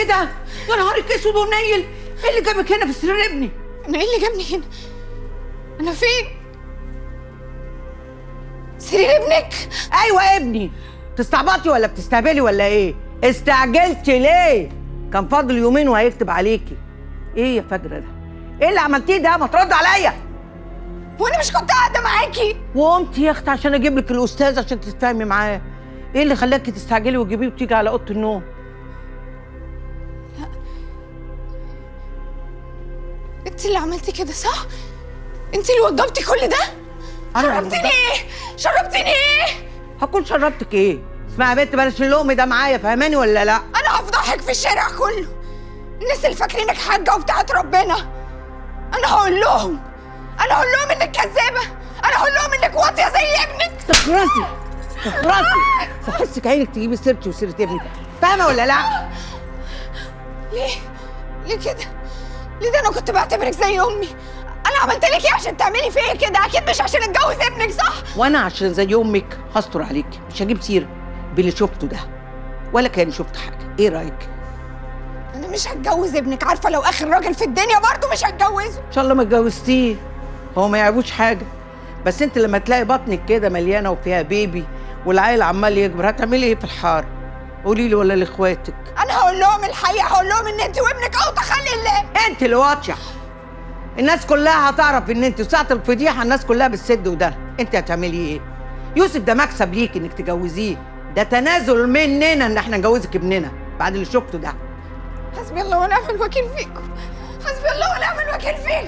ده؟ يا نهارك اسود ومنيل، ايه اللي جابك هنا في سرير ابني؟ انا ايه اللي جابني هنا؟ انا فين؟ سرير ابنك؟ ايوه ابني. تستعبطي ولا بتستهبلي ولا ايه؟ استعجلتي ليه؟ كان فاضل يومين وهيكتب عليكي. ايه يا فجرة ده؟ ايه اللي عملتيه ده؟ ما ترد عليا. وانا مش كنت قاعده معاكي؟ وقمتي يا اختي عشان اجيب لك الاستاذ عشان تتفاهمي معاه. ايه اللي خلاكي تستعجلي وتجيبيه وتيجي على اوضه النوم؟ انت اللي عملتي كده صح؟ انت اللي وضبتي كل ده؟ شربتيني ايه؟ شربتيني ايه؟ هكون شربتك ايه؟ اسمعي يا بنت، بلاش اللقم ده معايا، فاهماني ولا لا؟ انا هفضحك في الشارع كله. الناس اللي فاكرينك حاجه وبتاعت ربنا. انا هقول لهم انك كذابه. انا هقول لهم انك واطيه زي ابنك. تخرسي صحتك عينك تجيبي سيرتي وسيره ابنك، فاهمه ولا لا؟ ليه كده؟ ليه ده؟ انا كنت بعتبرك زي امي. انا عملت لك ايه عشان تعملي فيا كده؟ اكيد مش عشان اتجوز ابنك صح؟ وانا عشان زي امك هستر عليكي، مش هجيب سيره باللي شفته ده ولا كان شفت حاجه. ايه رايك؟ انا مش هتجوز ابنك، عارفه لو اخر راجل في الدنيا برضه مش هتجوزه. ان شاء الله ما اتجوزتيه، هو ما يعيبوش حاجه. بس انت لما تلاقي بطنك كده مليانه وفيها بيبي والعيل عمال يكبر، هتعملي ايه في الحار؟ قولي لي ولا لاخواتك؟ انا هقول لهم الحقيقه، هقول لهم ان انت وابنك اوطى خلي الله. انت اللي واطيه. الناس كلها هتعرف ان انت ساعه الفضيحه الناس كلها بالسد وده. انت هتعملي ايه؟ يوسف ده مكسب ليك انك تجوزيه، ده تنازل مننا ان احنا نجوزك ابننا بعد اللي شفته ده. حسبي الله ونعم الوكيل فيكم. حسبي الله ونعم الوكيل فيكم.